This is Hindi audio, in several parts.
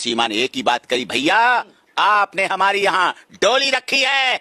सीमा ने एक ही बात कही, भैया आपने हमारी यहाँ डोली रखी है,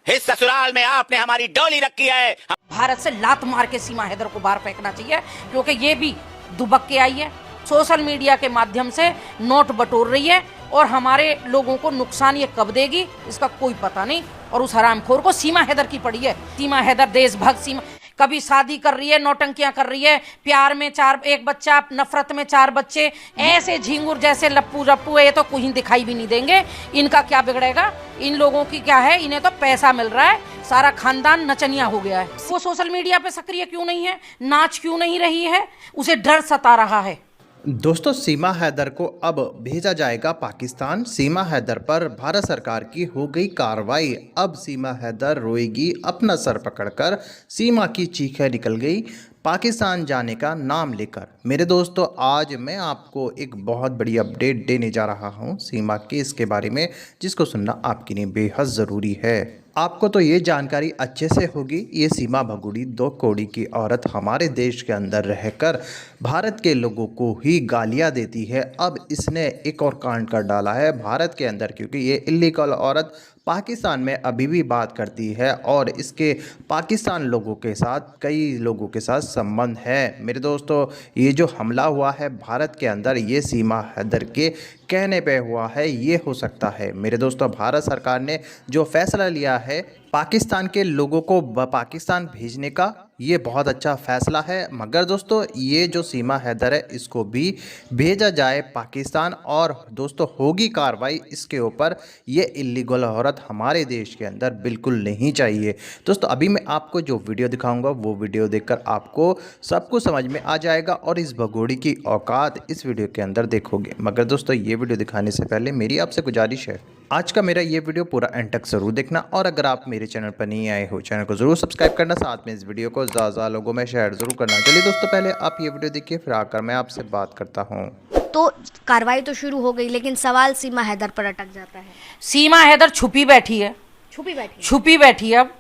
इस ससुराल में आपने हमारी डोली रखी है। भारत से लात मार के सीमा हैदर को बाहर फेंकना चाहिए, क्योंकि ये भी दुबक के आई है, सोशल मीडिया के माध्यम से नोट बटोर रही है और हमारे लोगों को नुकसान ये कब देगी इसका कोई पता नहीं। और उस हरामखोर को सीमा हैदर की पड़ी है। सीमा हैदर देशभक्त, सीमा कभी शादी कर रही है, नौटंकियां कर रही है, प्यार में एक बच्चा, नफरत में 4 बच्चे, ऐसे झिंगुर जैसे लप्पू रप्पू है, ये तो कहीं दिखाई भी नहीं देंगे। इनका क्या बिगड़ेगा? इन लोगों की क्या है, इन्हें तो पैसा मिल रहा है, सारा खानदान नचनिया हो गया है। वो सोशल मीडिया पे सक्रिय क्यों नहीं है, नाच क्यों नहीं रही है? उसे डर सता रहा है। दोस्तों, सीमा हैदर को अब भेजा जाएगा पाकिस्तान। सीमा हैदर पर भारत सरकार की हो गई कार्रवाई। अब सीमा हैदर रोएगी अपना सर पकड़कर। सीमा की चीखें निकल गई पाकिस्तान जाने का नाम लेकर। मेरे दोस्तों, आज मैं आपको एक बहुत बड़ी अपडेट देने जा रहा हूं सीमा केस के बारे में, जिसको सुनना आपके लिए बेहद ज़रूरी है। आपको तो ये जानकारी अच्छे से होगी। ये सीमा भगोड़ी 2 कौड़ी की औरत हमारे देश के अंदर रहकर भारत के लोगों को ही गालियां देती है। अब इसने एक और कांड कर डाला है भारत के अंदर, क्योंकि ये इल्लीगल औरत पाकिस्तान में अभी भी बात करती है और इसके पाकिस्तान लोगों के साथ, कई लोगों के साथ संबंध है। मेरे दोस्तों, ये जो हमला हुआ है भारत के अंदर, ये सीमा हैदर के कहने पे हुआ है। ये हो सकता है मेरे दोस्तों, भारत सरकार ने जो फैसला लिया है पाकिस्तान के लोगों को पाकिस्तान भेजने का, ये बहुत अच्छा फैसला है। मगर दोस्तों, ये जो सीमा हैदर है इसको भी भेजा जाए पाकिस्तान, और दोस्तों होगी कार्रवाई इसके ऊपर। ये इल्लीगल औरत हमारे देश के अंदर बिल्कुल नहीं चाहिए। दोस्तों, अभी मैं आपको जो वीडियो दिखाऊंगा वो वीडियो देखकर आपको सब कुछ समझ में आ जाएगा और इस भगोड़ी की औकात इस वीडियो के अंदर देखोगे। मगर दोस्तों, ये वीडियो दिखाने से पहले मेरी आपसे गुजारिश है, आज का मेरा ये वीडियो पूरा एंड तक जरूर देखना, और अगर आप मेरे चैनल पर नहीं आए हो चैनल को जरूर सब्सक्राइब करना, साथ में इस वीडियो को ज़्यादा लोगों में शेयर जरूर करना। चलिए दोस्तों, पहले आप ये वीडियो देखिए, फिर आकर मैं आपसे बात करता हूँ। तो कार्रवाई तो शुरू हो गई, लेकिन सवाल सीमा हैदर पर अटक जाता है। सीमा हैदर छुपी बैठी है, छुपी बैठी है। अब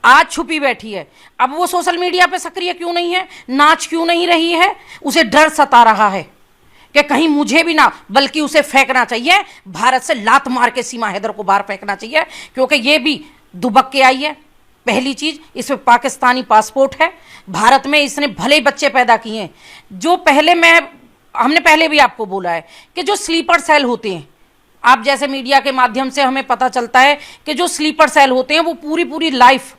आज छुपी बैठी है। अब वो सोशल मीडिया पे सक्रिय क्यों नहीं है, नाच क्यों नहीं रही है? उसे डर सता रहा है कि कहीं मुझे भी ना, बल्कि उसे फेंकना चाहिए, भारत से लात मार के सीमा हैदर को बाहर फेंकना चाहिए, क्योंकि ये भी दुबक के आई है। पहली चीज, इसमें पाकिस्तानी पासपोर्ट है। भारत में इसने भले बच्चे पैदा किए हैं। जो हमने पहले भी आपको बोला है कि जो स्लीपर सेल होते हैं, आप जैसे मीडिया के माध्यम से हमें पता चलता है कि जो स्लीपर सेल होते हैं वो पूरी लाइफ,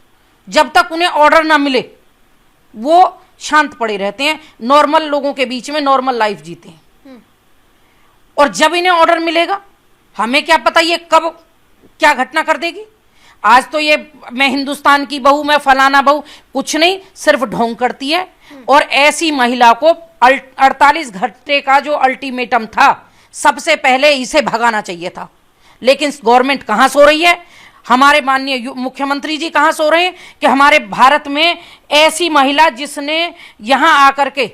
जब तक उन्हें ऑर्डर ना मिले, वो शांत पड़े रहते हैं, नॉर्मल लोगों के बीच में नॉर्मल लाइफ जीते हैं। और जब इन्हें ऑर्डर मिलेगा, हमें क्या पता ये कब क्या घटना कर देगी। आज तो ये मैं हिंदुस्तान की बहू, मैं फलाना बहू, कुछ नहीं, सिर्फ ढोंग करती है। और ऐसी महिला को 48 घंटे का जो अल्टीमेटम था, सबसे पहले इसे भगाना चाहिए था। लेकिन गवर्नमेंट कहाँ सो रही है? हमारे माननीय मुख्यमंत्री जी कहाँ सो रहे हैं कि हमारे भारत में ऐसी महिला जिसने यहाँ आकर के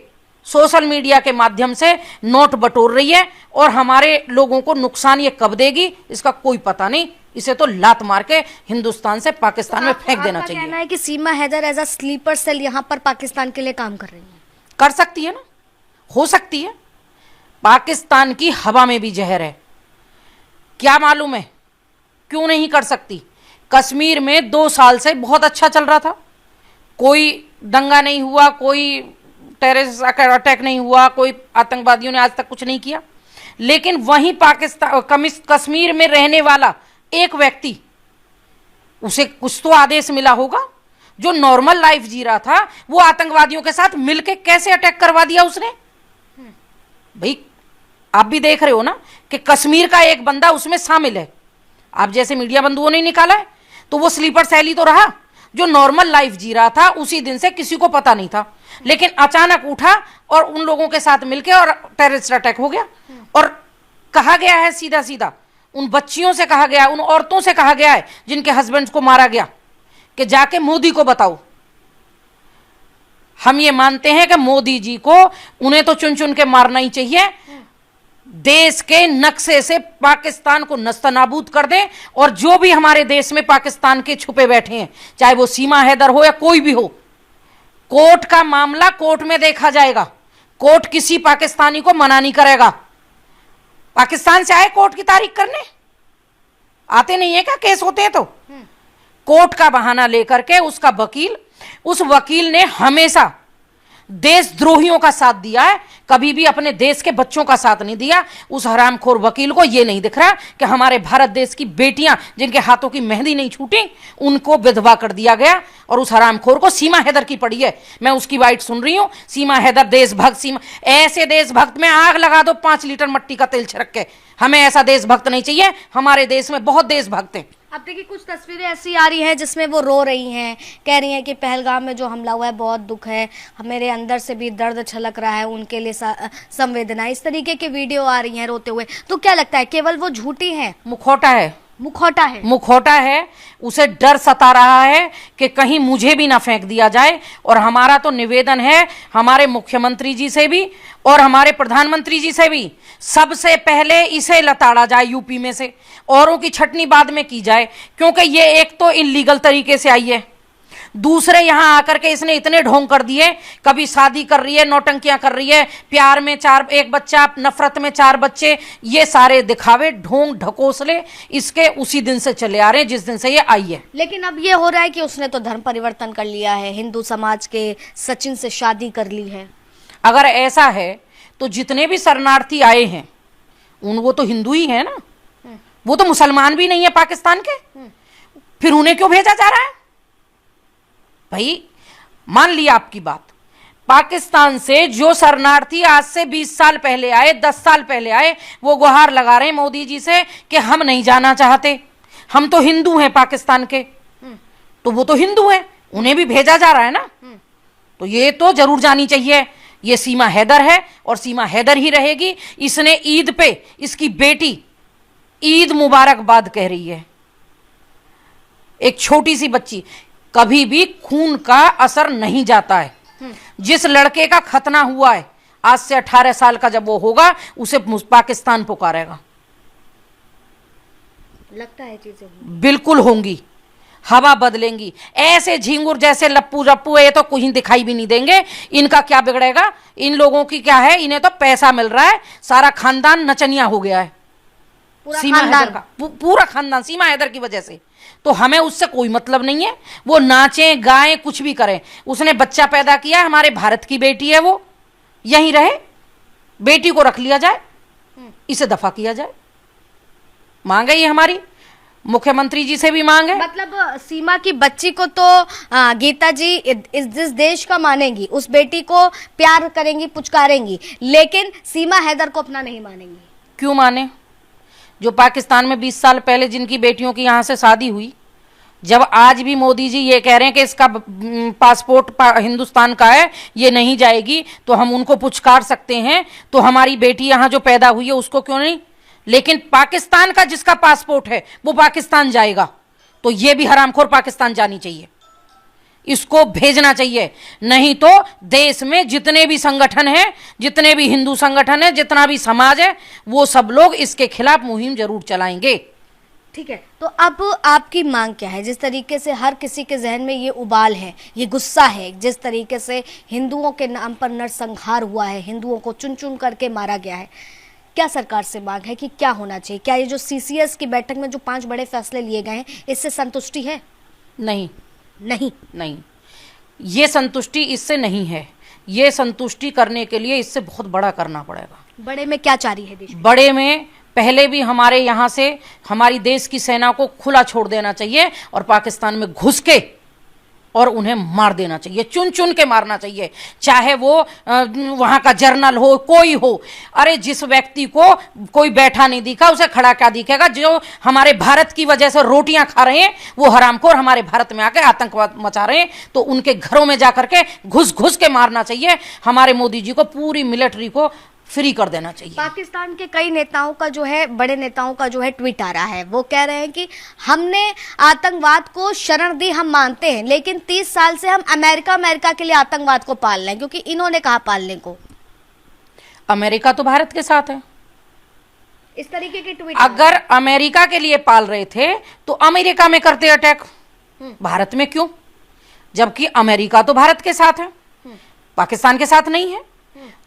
सोशल मीडिया के माध्यम से नोट बटोर रही है और हमारे लोगों को नुकसान ये कब देगी इसका कोई पता नहीं। इसे तो लात मार के हिंदुस्तान से पाकिस्तान में फेंक देना चाहिए। कहना है कि Seema Haider as a sleeper cell यहाँ पर पाकिस्तान के लिए काम कर रही है। कर सकती है ना, हो सकती है। पाकिस्तान की हवा में भी जहर है, क्या मालूम है क्यों नहीं कर सकती। कश्मीर में 2 साल से बहुत अच्छा चल रहा था, कोई दंगा नहीं हुआ, कोई टेररिस्ट अटैक नहीं हुआ, कोई आतंकवादियों ने आज तक कुछ नहीं किया। लेकिन वहीं कश्मीर में रहने वाला एक व्यक्ति, उसे कुछ तो आदेश मिला होगा। जो नॉर्मल लाइफ जी रहा था, वो आतंकवादियों के साथ मिलके कैसे अटैक करवा दिया उसने। भाई आप भी देख रहे हो ना कि कश्मीर का एक बंदा उसमें शामिल है। आप जैसे मीडिया बंधुओं ने निकाला है, तो वो स्लीपर सेल ही तो रहा। जो नॉर्मल लाइफ जी रहा था उसी दिन से किसी को पता नहीं था, लेकिन अचानक उठा और उन लोगों के साथ मिलके और टेररिस्ट अटैक हो गया। और कहा गया है सीधा सीधा, उन बच्चियों से कहा गया, उन औरतों से कहा गया है जिनके हस्बैंड्स को मारा गया, कि जाके मोदी को बताओ। हम ये मानते हैं कि मोदी जी को, उन्हें तो चुन चुन के मारना ही चाहिए। देश के नक्शे से पाकिस्तान को नस्तनाबूद कर दें, और जो भी हमारे देश में पाकिस्तान के छुपे बैठे हैं, चाहे वो सीमा हैदर हो या कोई भी हो, कोर्ट का मामला कोर्ट में देखा जाएगा। कोर्ट किसी पाकिस्तानी को मना नहीं करेगा। पाकिस्तान से आए कोर्ट की तारीख करने? आते नहीं है क्या केस होते हैं तो? कोर्ट का बहाना लेकर के उसका वकील, उस वकील ने हमेशा देशद्रोहियों का साथ दिया है, कभी भी अपने देश के बच्चों का साथ नहीं दिया। उस हरामखोर वकील को यह नहीं दिख रहा कि हमारे भारत देश की बेटियां जिनके हाथों की मेहंदी नहीं छूटी उनको विधवा कर दिया गया, और उस हरामखोर को सीमा हैदर की पड़ी है। मैं उसकी बाइट सुन रही हूं, सीमा हैदर देशभक्त। सीमा, ऐसे देशभक्त में आग लगा दो 5 लीटर मट्टी का तेल छिड़क के। हमें ऐसा देशभक्त नहीं चाहिए। हमारे देश में बहुत देशभक्त हैं। अब देखिए कुछ तस्वीरें ऐसी आ रही हैं जिसमें वो रो रही हैं, कह रही हैं कि पहलगाम में जो हमला हुआ है बहुत दुख है, मेरे अंदर से भी दर्द छलक रहा है, उनके लिए संवेदना, इस तरीके की वीडियो आ रही हैं रोते हुए। तो क्या लगता है केवल वो झूठी है? मुखौटा है, मुखौटा है, मुखौटा है। उसे डर सता रहा है कि कहीं मुझे भी ना फेंक दिया जाए। और हमारा तो निवेदन है हमारे मुख्यमंत्री जी से भी और हमारे प्रधानमंत्री जी से भी, सबसे पहले इसे लताड़ा जाए यूपी में से, औरों की छटनी बाद में की जाए, क्योंकि ये एक तो इलीगल तरीके से आई है, दूसरे यहां आकर के इसने इतने ढोंग कर दिए, कभी शादी कर रही है, नौटंकियां कर रही है, प्यार में 1 बच्चा, नफरत में 4 बच्चे, ये सारे दिखावे, ढोंग ढकोसले इसके उसी दिन से चले आ रहे हैं जिस दिन से ये आई है। लेकिन अब ये हो रहा है कि उसने तो धर्म परिवर्तन कर लिया है, हिंदू समाज के सचिन से शादी कर ली है। अगर ऐसा है तो जितने भी शरणार्थी आए हैं वो तो हिंदू ही है ना, वो तो मुसलमान भी नहीं है पाकिस्तान के, फिर उन्हें क्यों भेजा जा रहा है? भाई मान लिया आपकी बात, पाकिस्तान से जो शरणार्थी आज से 20 साल पहले आए, 10 साल पहले आए, वो गुहार लगा रहे हैं मोदी जी से कि हम नहीं जाना चाहते, हम तो हिंदू हैं पाकिस्तान के। तो वो तो हिंदू हैं, उन्हें भी भेजा जा रहा है ना। तो ये तो जरूर जानी चाहिए, ये सीमा हैदर है और सीमा हैदर ही रहेगी। इसने ईद पे इसकी बेटी ईद मुबारकबाद कह रही है। एक छोटी सी बच्ची, कभी भी खून का असर नहीं जाता है। जिस लड़के का खतना हुआ है आज से 18 साल का, जब वो होगा उसे पाकिस्तान पुकारेगा। लगता है चीजें बिल्कुल होंगी, हवा बदलेंगी। ऐसे झिंगुर जैसे लप्पू रप्पू ये तो कुछ दिखाई भी नहीं देंगे। इनका क्या बिगड़ेगा? इन लोगों की क्या है, इन्हें तो पैसा मिल रहा है, सारा खानदान नचनिया हो गया है। सीमा हैदर का पूरा खानदान सीमा हैदर की वजह से। तो हमें उससे कोई मतलब नहीं है, वो नाचे गाएं कुछ भी करें। उसने बच्चा पैदा किया, हमारे भारत की बेटी है, वो यहीं रहे, बेटी को रख लिया जाए, इसे दफा किया जाए। मांग है ये हमारी, मुख्यमंत्री जी से भी मांग है। मतलब सीमा की बच्ची को तो गीता जी इस देश का मानेंगी, उस बेटी को प्यार करेंगी, पुचकारेंगी, लेकिन सीमा हैदर को अपना नहीं मानेंगी। क्यों माने? जो पाकिस्तान में 20 साल पहले जिनकी बेटियों की यहां से शादी हुई, जब आज भी मोदी जी ये कह रहे हैं कि इसका पासपोर्ट हिंदुस्तान का है, ये नहीं जाएगी, तो हम उनको पुचकार सकते हैं। तो हमारी बेटी यहां जो पैदा हुई है उसको क्यों नहीं? लेकिन पाकिस्तान का जिसका पासपोर्ट है वो पाकिस्तान जाएगा, तो ये भी हरामखोर पाकिस्तान जानी चाहिए, इसको भेजना चाहिए। नहीं तो देश में जितने भी संगठन हैं, जितने भी हिंदू संगठन हैं, जितना भी समाज है, वो सब लोग इसके खिलाफ मुहिम जरूर चलाएंगे। ठीक है, तो अब आपकी मांग क्या है? जिस तरीके से हर किसी के जहन में ये उबाल है, ये गुस्सा है, जिस तरीके से हिंदुओं के नाम पर नरसंहार हुआ है, हिंदुओं को चुन चुन करके मारा गया है, क्या सरकार से मांग है कि क्या होना चाहिए? क्या ये जो CCS की बैठक में जो 5 बड़े फैसले लिए गए हैं, इससे संतुष्टि है? नहीं नहीं, नहीं, ये संतुष्टि इससे नहीं है। ये संतुष्टि करने के लिए इससे बहुत बड़ा करना पड़ेगा। बड़े में क्या चाह रही है देश? बड़े में पहले भी हमारे यहाँ से हमारी देश की सेना को खुला छोड़ देना चाहिए और पाकिस्तान में घुस के और उन्हें मार देना चाहिए, चुन चुन के मारना चाहिए, चाहे वो वहां का जर्नल हो, कोई हो। अरे जिस व्यक्ति को कोई बैठा नहीं दिखा उसे खड़ा क्या दिखेगा? जो हमारे भारत की वजह से रोटियां खा रहे हैं, वो हरामखोर हमारे भारत में आके आतंकवाद मचा रहे हैं, तो उनके घरों में जाकर के घुस घुस के मारना चाहिए। हमारे मोदी जी को पूरी मिलिट्री को फ्री कर देना चाहिए। पाकिस्तान के कई नेताओं का जो है, बड़े नेताओं का जो है ट्वीट आ रहा है, वो कह रहे हैं कि हमने आतंकवाद को शरण दी, हम मानते हैं, लेकिन 30 साल से हम अमेरिका के लिए आतंकवाद को पाल रहे हैं, क्योंकि इन्होंने कहा पालने को। अमेरिका तो भारत के साथ है। इस तरीके के ट्वीट अगर अमेरिका के लिए पाल रहे थे तो अमेरिका में करते अटैक, भारत में क्यों? जबकि अमेरिका तो भारत के साथ है, पाकिस्तान के साथ नहीं है।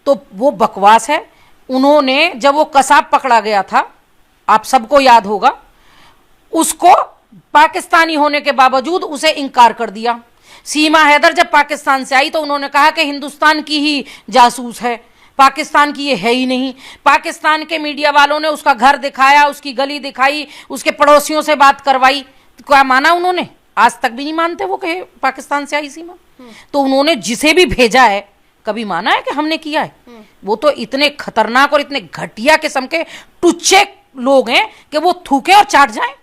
तो वो बकवास है। उन्होंने जब वो कसाब पकड़ा गया था, आप सबको याद होगा, उसको पाकिस्तानी होने के बावजूद उसे इनकार कर दिया। सीमा हैदर जब पाकिस्तान से आई तो उन्होंने कहा कि हिंदुस्तान की ही जासूस है, पाकिस्तान की ये है ही नहीं। पाकिस्तान के मीडिया वालों ने उसका घर दिखाया, उसकी गली दिखाई, उसके पड़ोसियों से बात करवाई, तो क्या माना उन्होंने? आज तक भी नहीं मानते वो कि पाकिस्तान से आई सीमा। तो उन्होंने जिसे भी भेजा है कभी माना है कि हमने किया है? वो तो इतने खतरनाक और इतने घटिया किस्म के टुच्चे लोग हैं कि वो थूके और चाट जाएं।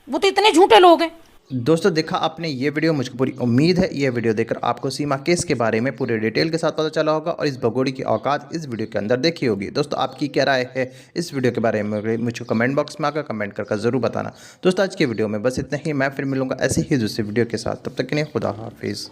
वो तो इतने झूठे लोग हैं। दोस्तों देखा आपने ये वीडियो, मुझको पूरी उम्मीद है ये वीडियो देखकर आपको सीमा केस के बारे में पूरे डिटेल के साथ पता चला होगा और इस भगोड़ी की औकात इस वीडियो के अंदर देखी होगी। दोस्तों आपकी क्या राय है इस वीडियो के बारे में मुझको कमेंट बॉक्स में आकर कमेंट करके ज़रूर बताना। दोस्तों आज के वीडियो में बस इतना ही, मैं फिर मिलूंगा ऐसे ही दूसरी वीडियो के साथ, तब तक के लिए खुदा हाफिज़।